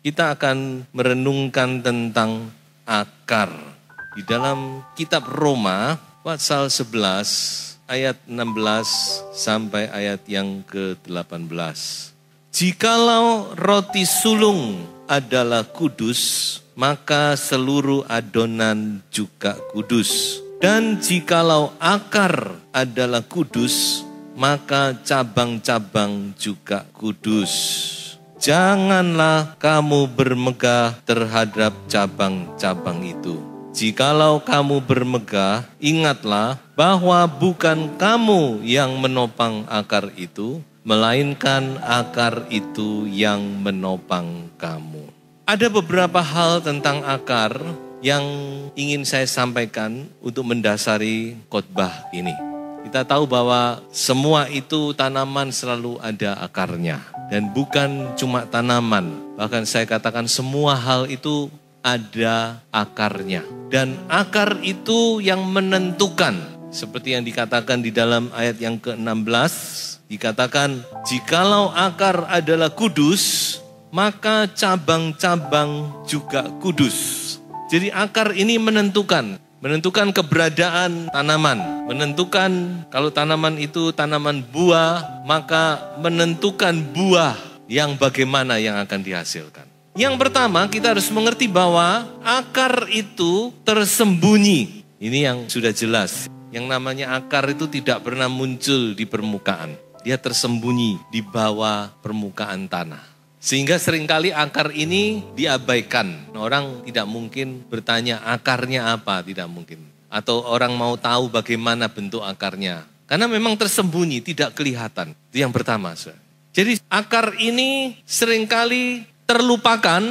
Kita akan merenungkan tentang akar. Di dalam kitab Roma, pasal 11, ayat 16 sampai ayat yang ke-18. Jikalau roti sulung adalah kudus, maka seluruh adonan juga kudus. Dan jikalau akar adalah kudus, maka cabang-cabang juga kudus. Janganlah kamu bermegah terhadap cabang-cabang itu. Jikalau kamu bermegah, ingatlah bahwa bukan kamu yang menopang akar itu, melainkan akar itu yang menopang kamu. Ada beberapa hal tentang akar yang ingin saya sampaikan untuk mendasari khotbah ini. Kita tahu bahwa semua itu tanaman selalu ada akarnya. Dan bukan cuma tanaman, bahkan saya katakan semua hal itu ada akarnya. Dan akar itu yang menentukan, seperti yang dikatakan di dalam ayat yang ke-16, dikatakan, jikalau akar adalah kudus, maka cabang-cabang juga kudus. Jadi akar ini menentukan keberadaan tanaman, menentukan kalau tanaman itu tanaman buah, maka menentukan buah yang bagaimana yang akan dihasilkan. Yang pertama, kita harus mengerti bahwa akar itu tersembunyi. Ini yang sudah jelas. Yang namanya akar itu tidak pernah muncul di permukaan. Dia tersembunyi di bawah permukaan tanah. Sehingga seringkali akar ini diabaikan. Orang tidak mungkin bertanya akarnya apa, tidak mungkin. Atau orang mau tahu bagaimana bentuk akarnya. Karena memang tersembunyi, tidak kelihatan. Itu yang pertama. Jadi akar ini seringkali terlupakan,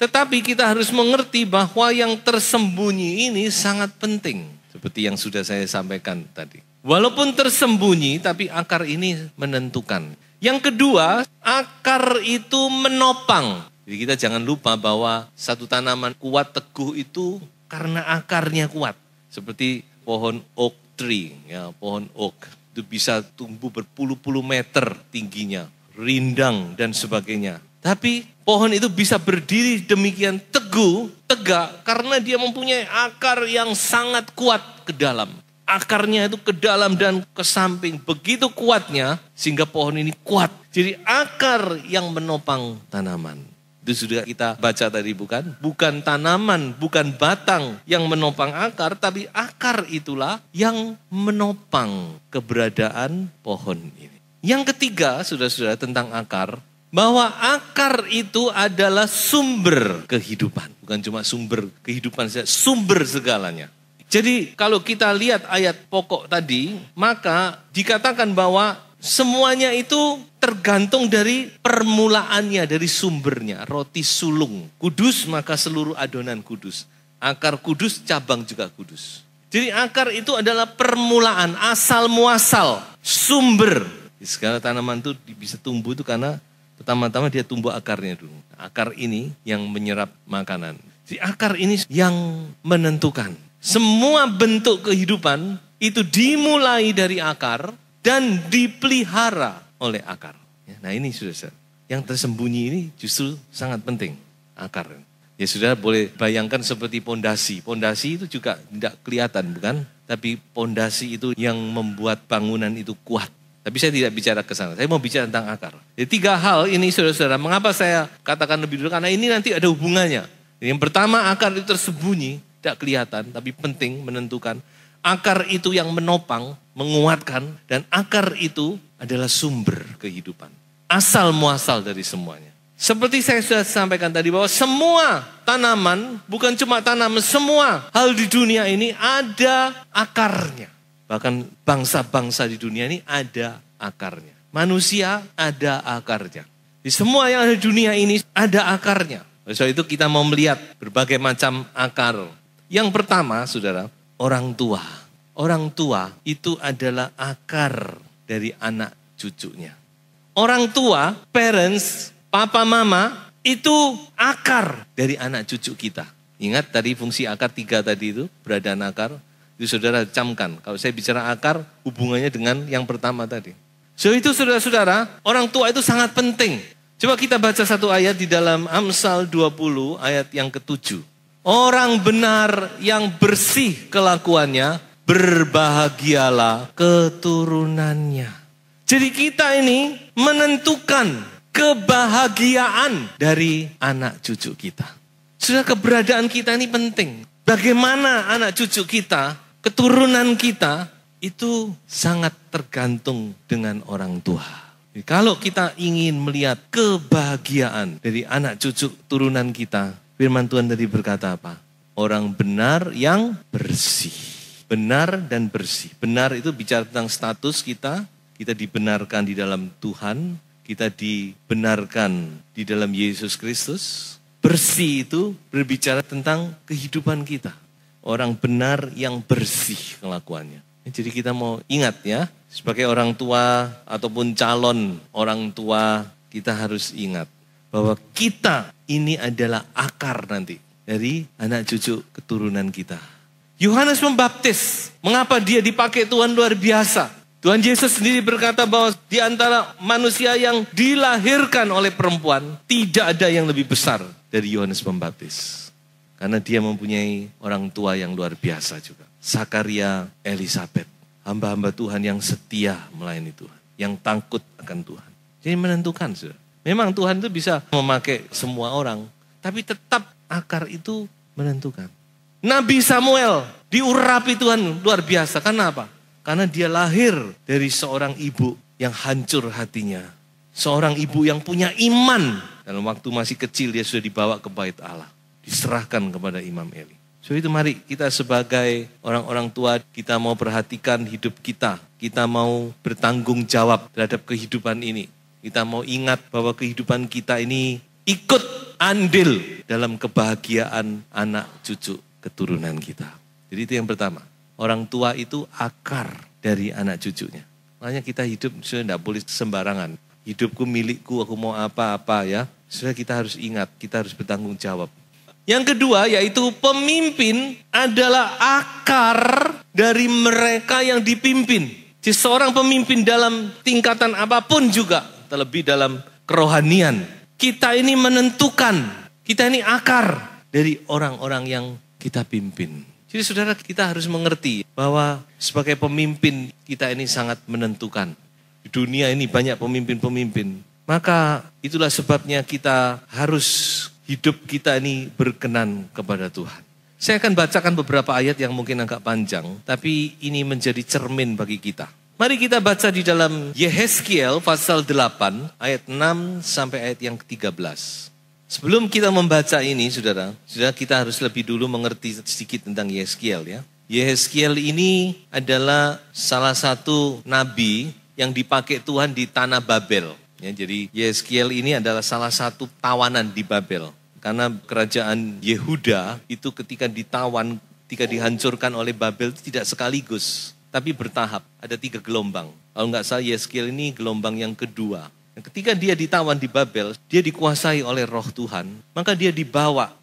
tetapi kita harus mengerti bahwa yang tersembunyi ini sangat penting. Seperti yang sudah saya sampaikan tadi. Walaupun tersembunyi, tapi akar ini menentukan. Yang kedua, akar itu menopang. Jadi kita jangan lupa bahwa satu tanaman kuat teguh itu karena akarnya kuat. Seperti pohon oak tree, ya, pohon oak. Itu bisa tumbuh berpuluh-puluh meter tingginya, rindang dan sebagainya. Tapi pohon itu bisa berdiri demikian teguh, tegak, karena dia mempunyai akar yang sangat kuat ke dalam. Akarnya itu ke dalam dan ke samping. Begitu kuatnya sehingga pohon ini kuat. Jadi akar yang menopang tanaman. Itu sudah kita baca tadi bukan? Bukan tanaman, bukan batang yang menopang akar. Tapi akar itulah yang menopang keberadaan pohon ini. Yang ketiga, saudara-saudara, tentang akar. Bahwa akar itu adalah sumber kehidupan. Bukan cuma sumber kehidupan saja, sumber segalanya. Jadi kalau kita lihat ayat pokok tadi, maka dikatakan bahwa semuanya itu tergantung dari permulaannya, dari sumbernya. Roti sulung, kudus maka seluruh adonan kudus. Akar kudus, cabang juga kudus. Jadi akar itu adalah permulaan, asal muasal, sumber. Segala tanaman itu bisa tumbuh itu karena pertama-tama dia tumbuh akarnya dulu. Akar ini yang menyerap makanan. Jadi akar ini yang menentukan. Semua bentuk kehidupan itu dimulai dari akar dan dipelihara oleh akar. Nah ini saudara, yang tersembunyi ini justru sangat penting, akar. Ya saudara boleh bayangkan seperti pondasi. Pondasi itu juga tidak kelihatan bukan? Tapi pondasi itu yang membuat bangunan itu kuat. Tapi saya tidak bicara ke sana, saya mau bicara tentang akar. Jadi 3 hal ini saudara-saudara, mengapa saya katakan lebih dulu? Karena ini nanti ada hubungannya. Yang pertama, akar itu tersembunyi. Tidak kelihatan, tapi penting menentukan. Akar itu yang menopang, menguatkan, dan akar itu adalah sumber kehidupan. Asal muasal dari semuanya. Seperti saya sudah sampaikan tadi bahwa semua tanaman, bukan cuma tanaman, semua hal di dunia ini ada akarnya. Bahkan bangsa-bangsa di dunia ini ada akarnya. Manusia ada akarnya. Di semua yang ada di dunia ini ada akarnya. Oleh itu kita mau melihat berbagai macam akar. Yang pertama, saudara, orang tua. Orang tua itu adalah akar dari anak cucunya. Orang tua, parents, papa mama, itu akar dari anak cucu kita. Ingat tadi fungsi akar 3 tadi itu, beradaan akar. Itu saudara camkan. Kalau saya bicara akar, hubungannya dengan yang pertama tadi. So itu saudara-saudara, orang tua itu sangat penting. Coba kita baca satu ayat di dalam Amsal 20 ayat yang ke-7. Orang benar yang bersih kelakuannya, berbahagialah keturunannya. Jadi kita ini menentukan kebahagiaan dari anak cucu kita. Sudah keberadaan kita ini penting. Bagaimana anak cucu kita, keturunan kita, itu sangat tergantung dengan orang tua. Jadi kalau kita ingin melihat kebahagiaan dari anak cucu turunan kita, firman Tuhan tadi berkata apa? Orang benar yang bersih. Benar dan bersih. Benar itu bicara tentang status kita dibenarkan di dalam Tuhan, kita dibenarkan di dalam Yesus Kristus. Bersih itu berbicara tentang kehidupan kita. Orang benar yang bersih kelakuannya. Jadi kita mau ingat ya, sebagai orang tua ataupun calon orang tua, kita harus ingat bahwa kita ini adalah akar nanti dari anak cucu keturunan kita. Yohanes Pembaptis, mengapa dia dipakai Tuhan luar biasa? Tuhan Yesus sendiri berkata bahwa di antara manusia yang dilahirkan oleh perempuan, tidak ada yang lebih besar dari Yohanes Pembaptis. Karena dia mempunyai orang tua yang luar biasa juga. Zakaria, Elisabet, hamba-hamba Tuhan yang setia melayani Tuhan, yang takut akan Tuhan. Jadi menentukan, saudara. Memang Tuhan itu bisa memakai semua orang, tapi tetap akar itu menentukan. Nabi Samuel diurapi Tuhan luar biasa. Kenapa? Karena dia lahir dari seorang ibu yang hancur hatinya. Seorang ibu yang punya iman. Dalam waktu masih kecil dia sudah dibawa ke bait Allah. Diserahkan kepada Imam Eli. So itu mari kita sebagai orang-orang tua, kita mau perhatikan hidup kita. Kita mau bertanggung jawab terhadap kehidupan ini. Kita mau ingat bahwa kehidupan kita ini ikut andil dalam kebahagiaan anak cucu keturunan kita. Jadi itu yang pertama. Orang tua itu akar dari anak cucunya. Makanya kita hidup sudah tidak boleh sembarangan. Hidupku milikku, aku mau apa-apa ya. Sudah kita harus ingat, kita harus bertanggung jawab. Yang kedua yaitu pemimpin adalah akar dari mereka yang dipimpin. Jadi seorang pemimpin dalam tingkatan apapun juga, terlebih dalam kerohanian. Kita ini menentukan, kita ini akar dari orang-orang yang kita pimpin. Jadi saudara, kita harus mengerti bahwa sebagai pemimpin kita ini sangat menentukan. Di dunia ini banyak pemimpin-pemimpin. Maka itulah sebabnya kita harus hidup kita ini berkenan kepada Tuhan. Saya akan bacakan beberapa ayat yang mungkin agak panjang, tapi ini menjadi cermin bagi kita. Mari kita baca di dalam Yehezkiel pasal 8 ayat 6 sampai ayat yang ke-13. Sebelum kita membaca ini, saudara kita harus lebih dulu mengerti sedikit tentang Yehezkiel ya. Yehezkiel ini adalah salah satu nabi yang dipakai Tuhan di tanah Babel. Ya, jadi Yehezkiel ini adalah salah satu tawanan di Babel. Karena kerajaan Yehuda itu ketika ditawan, ketika dihancurkan oleh Babel itu tidak sekaligus, tapi bertahap. Ada 3 gelombang. Kalau nggak salah Yehezkiel ini gelombang yang kedua. Ketika dia ditawan di Babel, dia dikuasai oleh Roh Tuhan. Maka dia dibawa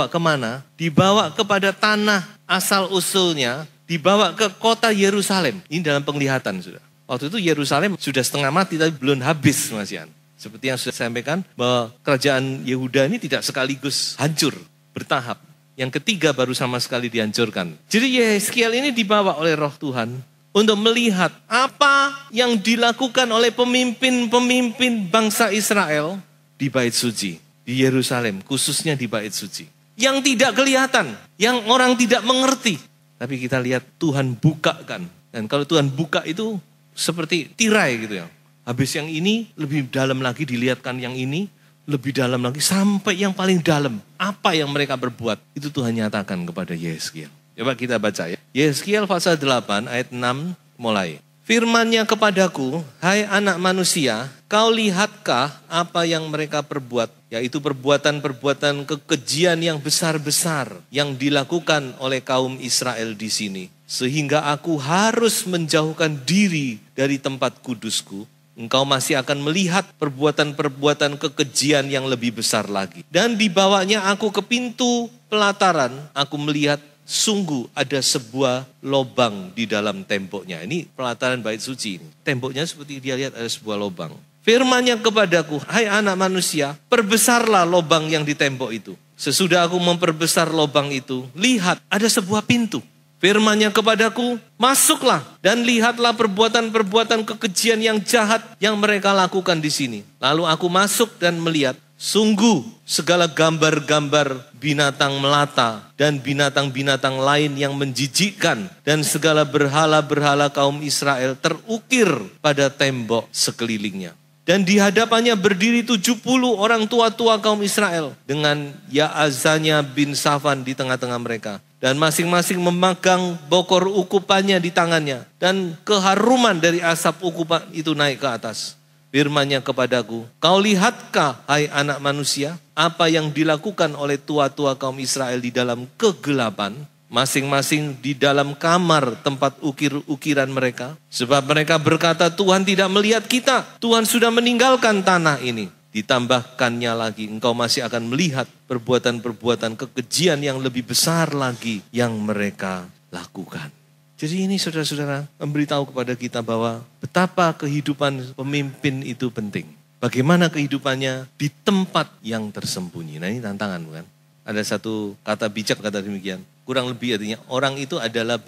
kemana? Dibawa kepada tanah asal usulnya, dibawa ke kota Yerusalem. Ini dalam penglihatan sudah. Waktu itu Yerusalem sudah setengah mati tapi belum habis Mas Yan. Seperti yang sudah saya sampaikan bahwa kerajaan Yehuda ini tidak sekaligus hancur, bertahap. Yang ketiga baru sama sekali dihancurkan. Jadi Yehezkiel ini dibawa oleh Roh Tuhan untuk melihat apa yang dilakukan oleh pemimpin-pemimpin bangsa Israel di Bait Suci, di Yerusalem, khususnya di Bait Suci. Yang tidak kelihatan, yang orang tidak mengerti. Tapi kita lihat Tuhan bukakan. Dan kalau Tuhan buka itu seperti tirai gitu ya. Habis yang ini, lebih dalam lagi dilihatkan yang ini, lebih dalam lagi sampai yang paling dalam. Apa yang mereka berbuat, itu Tuhan nyatakan kepada Yehezkiel. Coba kita baca ya. Yehezkiel pasal 8 ayat 6 mulai. Firman-Nya kepadaku, hai anak manusia, kau lihatkah apa yang mereka perbuat? Yaitu perbuatan-perbuatan kekejian yang besar-besar yang dilakukan oleh kaum Israel di sini. Sehingga aku harus menjauhkan diri dari tempat kudusku. Engkau masih akan melihat perbuatan-perbuatan kekejian yang lebih besar lagi. Dan dibawanya aku ke pintu pelataran, aku melihat sungguh ada sebuah lobang di dalam temboknya. Ini pelataran bait suci ini. Temboknya seperti dia lihat ada sebuah lobang. Firman-Nya kepadaku, hai anak manusia, perbesarlah lobang yang di tembok itu. Sesudah aku memperbesar lobang itu, lihat ada sebuah pintu. Firman-Nya kepadaku, masuklah dan lihatlah perbuatan-perbuatan kekejian yang jahat yang mereka lakukan di sini. Lalu aku masuk dan melihat, sungguh segala gambar-gambar binatang melata dan binatang-binatang lain yang menjijikkan dan segala berhala-berhala kaum Israel terukir pada tembok sekelilingnya. Dan di hadapannya berdiri 70 orang tua-tua kaum Israel dengan Yaazanya bin Safan di tengah-tengah mereka. Dan masing-masing memegang bokor ukupannya di tangannya. Dan keharuman dari asap ukupan itu naik ke atas. Firman-Nya kepadaku, kau lihatkah hai anak manusia, apa yang dilakukan oleh tua-tua kaum Israel di dalam kegelapan, masing-masing di dalam kamar tempat ukir-ukiran mereka. Sebab mereka berkata, Tuhan tidak melihat kita, Tuhan sudah meninggalkan tanah ini. Ditambahkannya lagi, engkau masih akan melihat perbuatan-perbuatan kekejian yang lebih besar lagi yang mereka lakukan. Jadi ini saudara-saudara memberitahu kepada kita bahwa betapa kehidupan pemimpin itu penting. Bagaimana kehidupannya di tempat yang tersembunyi. Nah ini tantangan bukan? Ada satu kata bijak kata demikian. Kurang lebih artinya orang itu adalah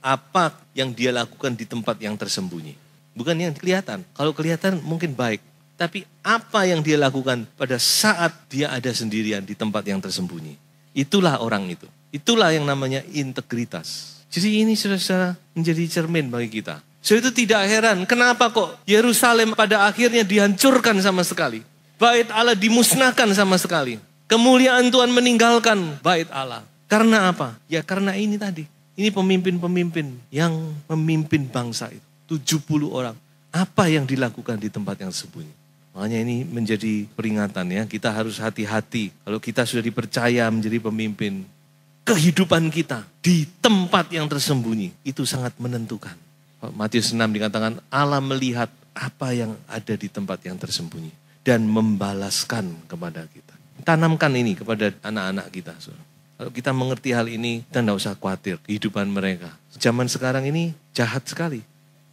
apa yang dia lakukan di tempat yang tersembunyi. Bukan yang kelihatan. Kalau kelihatan mungkin baik. Tapi apa yang dia lakukan pada saat dia ada sendirian di tempat yang tersembunyi. Itulah orang itu. Itulah yang namanya integritas. Jadi ini saudara-saudara menjadi cermin bagi kita. So itu tidak heran, kenapa kok Yerusalem pada akhirnya dihancurkan sama sekali. Bait Allah dimusnahkan sama sekali. Kemuliaan Tuhan meninggalkan bait Allah. Karena apa? Ya karena ini tadi. Ini pemimpin-pemimpin yang memimpin bangsa itu. 70 orang. Apa yang dilakukan di tempat yang sembunyi. Makanya ini menjadi peringatan ya. Kita harus hati-hati. Kalau kita sudah dipercaya menjadi pemimpin. Kehidupan kita di tempat yang tersembunyi itu sangat menentukan. Matius 6 dikatakan Allah melihat apa yang ada di tempat yang tersembunyi dan membalaskan kepada kita. Tanamkan ini kepada anak-anak kita. Kalau kita mengerti hal ini, kita tidak usah khawatir kehidupan mereka. Zaman sekarang ini jahat sekali.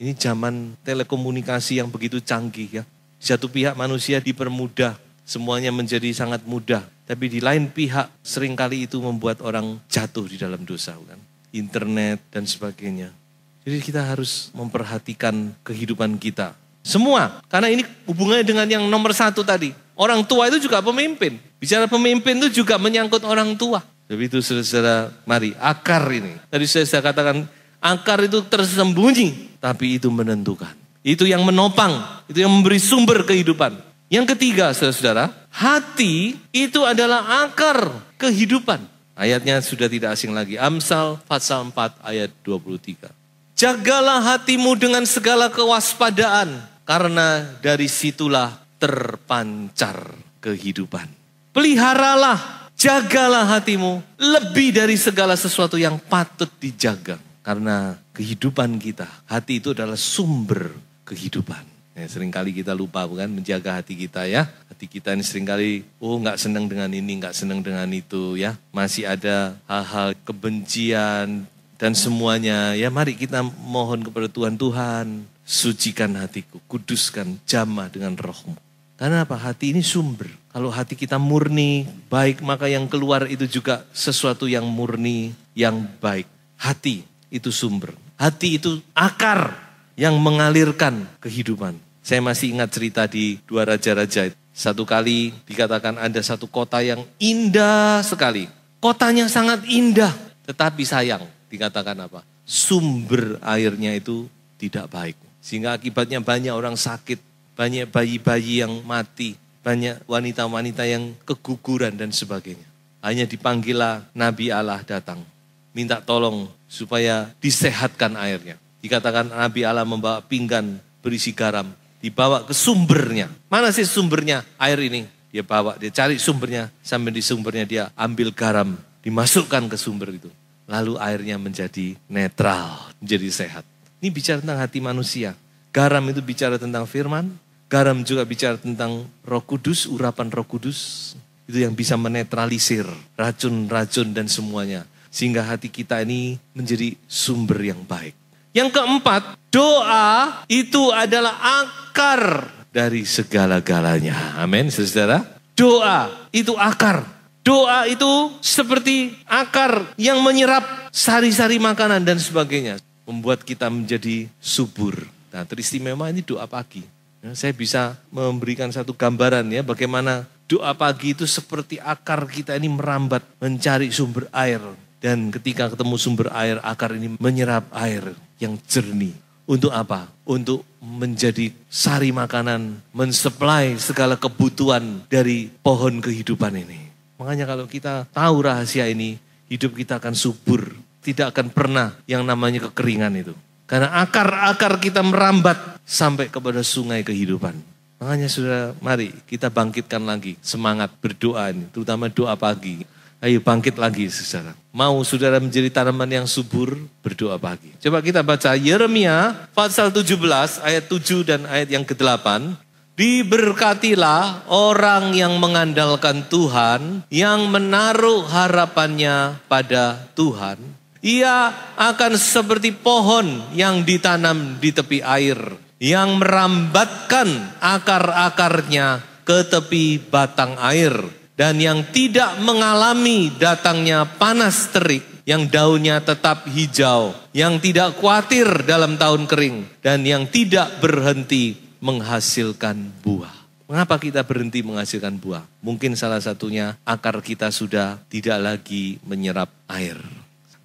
Ini zaman telekomunikasi yang begitu canggih ya. Di satu pihak manusia dipermudah, semuanya menjadi sangat mudah. Tapi di lain pihak seringkali itu membuat orang jatuh di dalam dosa, kan? Internet dan sebagainya. Jadi kita harus memperhatikan kehidupan kita. Semua, karena ini hubungannya dengan yang nomor satu tadi. Orang tua itu juga pemimpin. Bicara pemimpin itu juga menyangkut orang tua. Jadi itu saudara, mari akar ini. Tadi saya katakan akar itu tersembunyi, tapi itu menentukan. Itu yang menopang, itu yang memberi sumber kehidupan. Yang ketiga, saudara-saudara, hati itu adalah akar kehidupan. Ayatnya sudah tidak asing lagi. Amsal pasal 4 ayat 23. Jagalah hatimu dengan segala kewaspadaan, karena dari situlah terpancar kehidupan. Peliharalah, jagalah hatimu lebih dari segala sesuatu yang patut dijaga. Karena kehidupan kita, hati itu adalah sumber kehidupan. Ya, seringkali kita lupa bukan menjaga hati kita ya. Hati kita ini seringkali nggak senang dengan ini, nggak senang dengan itu ya. Masih ada hal-hal kebencian dan semuanya. Ya mari kita mohon kepada Tuhan, Tuhan sucikan hatiku, kuduskan, jamah dengan rohmu. Karena apa? Hati ini sumber. Kalau hati kita murni, baik, maka yang keluar itu juga sesuatu yang murni, yang baik. Hati itu sumber. Hati itu akar yang mengalirkan kehidupan. Saya masih ingat cerita di Dua Raja-Raja. Satu kali dikatakan ada satu kota yang indah sekali. Kotanya sangat indah, tetapi sayang. Dikatakan apa? Sumber airnya itu tidak baik. Sehingga akibatnya banyak orang sakit, banyak bayi-bayi yang mati, banyak wanita-wanita yang keguguran dan sebagainya. Hanya dipanggillah Nabi Allah datang, minta tolong supaya disehatkan airnya. Dikatakan Nabi Allah membawa pinggan berisi garam. Dibawa ke sumbernya. Mana sih sumbernya air ini? Dia bawa, dia cari sumbernya. Sampai di sumbernya dia ambil garam. Dimasukkan ke sumber itu. Lalu airnya menjadi netral, menjadi sehat. Ini bicara tentang hati manusia. Garam itu bicara tentang firman. Garam juga bicara tentang Roh Kudus, urapan Roh Kudus. Itu yang bisa menetralisir racun-racun dan semuanya. Sehingga hati kita ini menjadi sumber yang baik. Yang keempat, doa itu adalah akar dari segala-galanya. Amin, saudara. Doa itu akar. Doa itu seperti akar yang menyerap sari-sari makanan dan sebagainya. Membuat kita menjadi subur. Nah, teristimewa ini doa pagi. Saya bisa memberikan satu gambaran ya, bagaimana doa pagi itu seperti akar kita ini merambat mencari sumber air. Dan ketika ketemu sumber air, akar ini menyerap air yang jernih. Untuk apa? Untuk menjadi sari makanan, mensuplai segala kebutuhan dari pohon kehidupan ini. Makanya kalau kita tahu rahasia ini, hidup kita akan subur. Tidak akan pernah yang namanya kekeringan itu. Karena akar-akar kita merambat sampai kepada sungai kehidupan. Makanya saudara, mari kita bangkitkan lagi semangat berdoa ini, terutama doa pagi. Ayo bangkit lagi saudara. Mau saudara menjadi tanaman yang subur, berdoa pagi. Coba kita baca Yeremia pasal 17 ayat 7 dan ayat yang ke-8. Diberkatilah orang yang mengandalkan Tuhan, yang menaruh harapannya pada Tuhan. Ia akan seperti pohon yang ditanam di tepi air, yang merambatkan akar-akarnya ke tepi batang air. Dan yang tidak mengalami datangnya panas terik, yang daunnya tetap hijau, yang tidak khawatir dalam tahun kering, dan yang tidak berhenti menghasilkan buah. Mengapa kita berhenti menghasilkan buah? Mungkin salah satunya akar kita sudah tidak lagi menyerap air.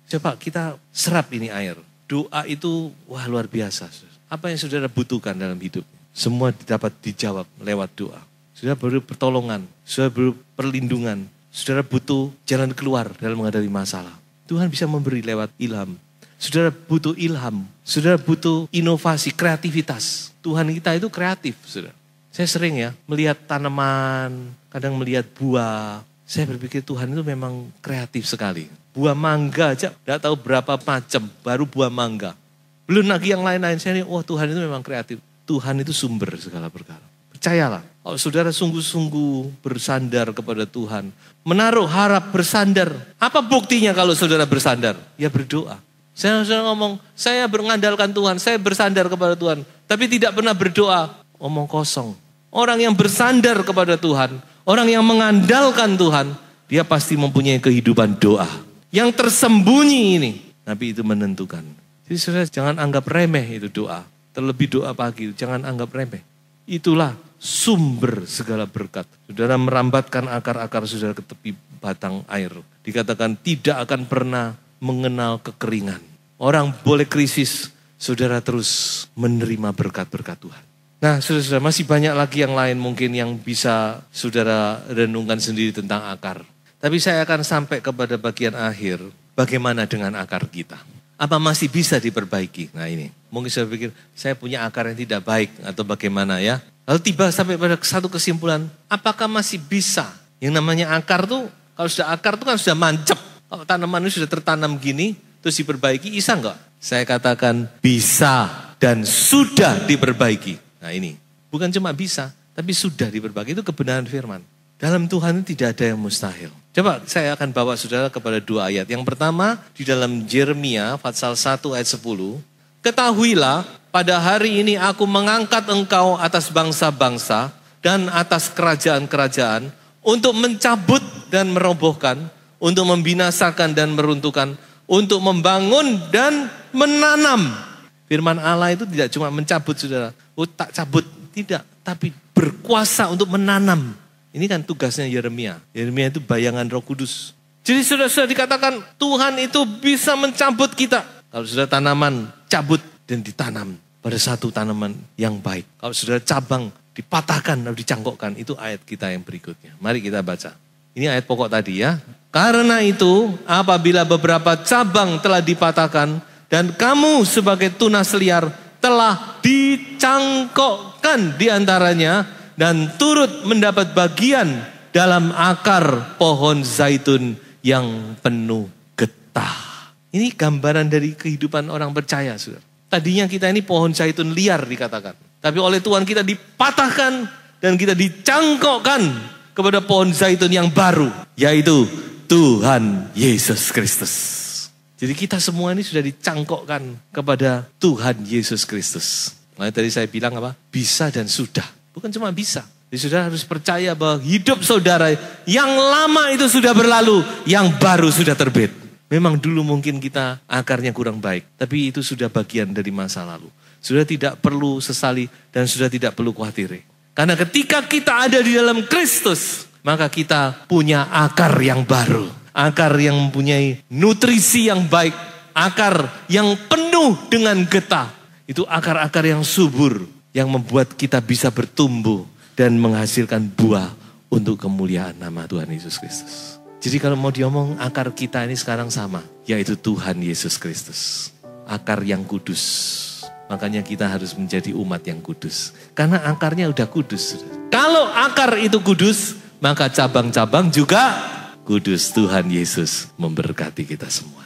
Coba kita serap ini air. Doa itu wah luar biasa. Apa yang saudara butuhkan dalam hidup? Semua dapat dijawab lewat doa. Saudara baru pertolongan, saudara baru perlindungan, saudara butuh jalan keluar dalam menghadapi masalah. Tuhan bisa memberi lewat ilham. Saudara butuh ilham, saudara butuh inovasi, kreativitas. Tuhan kita itu kreatif, saudara. Saya sering ya melihat tanaman, kadang melihat buah. Saya berpikir Tuhan itu memang kreatif sekali. Buah mangga aja, tidak tahu berapa macam, baru buah mangga. Belum lagi yang lain-lain, saya ini, Tuhan itu memang kreatif. Tuhan itu sumber segala perkara. Percayalah, kalau saudara sungguh-sungguh bersandar kepada Tuhan, menaruh harap bersandar. Apa buktinya kalau saudara bersandar? Ya berdoa. Saya ngomong, saya mengandalkan Tuhan, saya bersandar kepada Tuhan. Tapi tidak pernah berdoa, omong kosong. Orang yang bersandar kepada Tuhan, orang yang mengandalkan Tuhan, dia pasti mempunyai kehidupan doa. Yang tersembunyi ini, tapi itu menentukan. Jadi saudara jangan anggap remeh itu doa. Terlebih doa pagi, jangan anggap remeh. Itulah sumber segala berkat. Saudara merambatkan akar-akar saudara ke tepi batang air. Dikatakan tidak akan pernah mengenal kekeringan. Orang boleh krisis, saudara terus menerima berkat-berkat Tuhan. Nah saudara-saudara masih banyak lagi yang lain mungkin yang bisa saudara renungkan sendiri tentang akar. Tapi saya akan sampai kepada bagian akhir, bagaimana dengan akar kita. Apa masih bisa diperbaiki? Nah ini, mungkin saya pikir saya punya akar yang tidak baik atau bagaimana ya. Lalu tiba sampai pada satu kesimpulan, apakah masih bisa? Yang namanya akar tuh, kalau sudah akar tuh kan sudah mancep. Kalau tanaman itu sudah tertanam gini, terus diperbaiki, bisa enggak? Saya katakan bisa dan sudah diperbaiki. Nah ini, bukan cuma bisa, tapi sudah diperbaiki, itu kebenaran firman. Dalam Tuhan tidak ada yang mustahil. Coba saya akan bawa saudara kepada dua ayat. Yang pertama di dalam Yeremia pasal 1 ayat 10. Ketahuilah pada hari ini aku mengangkat engkau atas bangsa-bangsa dan atas kerajaan-kerajaan untuk mencabut dan merobohkan, untuk membinasakan dan meruntuhkan, untuk membangun dan menanam. Firman Allah itu tidak cuma mencabut saudara. Tak cabut, tidak. Tapi berkuasa untuk menanam. Ini kan tugasnya Yeremia. Yeremia itu bayangan Roh Kudus. Jadi sudah dikatakan Tuhan itu bisa mencabut kita. Kalau sudah tanaman, cabut dan ditanam pada satu tanaman yang baik. Kalau sudah cabang, dipatahkan atau dicangkokkan. Itu ayat kita yang berikutnya. Mari kita baca. Ini ayat pokok tadi ya. Karena itu apabila beberapa cabang telah dipatahkan Dan kamu sebagai tunas liar telah dicangkokkan di antaranya dan turut mendapat bagian dalam akar pohon zaitun yang penuh getah. Ini gambaran dari kehidupan orang percaya, saudara. Tadinya kita ini pohon zaitun liar dikatakan. Tapi oleh Tuhan kita dipatahkan dan kita dicangkokkan kepada pohon zaitun yang baru. Yaitu Tuhan Yesus Kristus. Jadi kita semua ini sudah dicangkokkan kepada Tuhan Yesus Kristus. Nah, tadi saya bilang apa? Bisa dan sudah. Bukan cuma bisa. Jadi saudara harus percaya bahwa hidup saudara yang lama itu sudah berlalu, yang baru sudah terbit. Memang dulu mungkin kita akarnya kurang baik, tapi itu sudah bagian dari masa lalu. Sudah tidak perlu sesali dan sudah tidak perlu khawatir. Karena ketika kita ada di dalam Kristus, maka kita punya akar yang baru. Akar yang mempunyai nutrisi yang baik. Akar yang penuh dengan getah. Itu akar-akar yang subur. Yang membuat kita bisa bertumbuh dan menghasilkan buah untuk kemuliaan nama Tuhan Yesus Kristus. Jadi kalau mau diomong akar kita ini sekarang sama. Yaitu Tuhan Yesus Kristus. Akar yang kudus. Makanya kita harus menjadi umat yang kudus. Karena akarnya udah kudus. Kalau akar itu kudus, maka cabang-cabang juga kudus. Tuhan Yesus memberkati kita semua.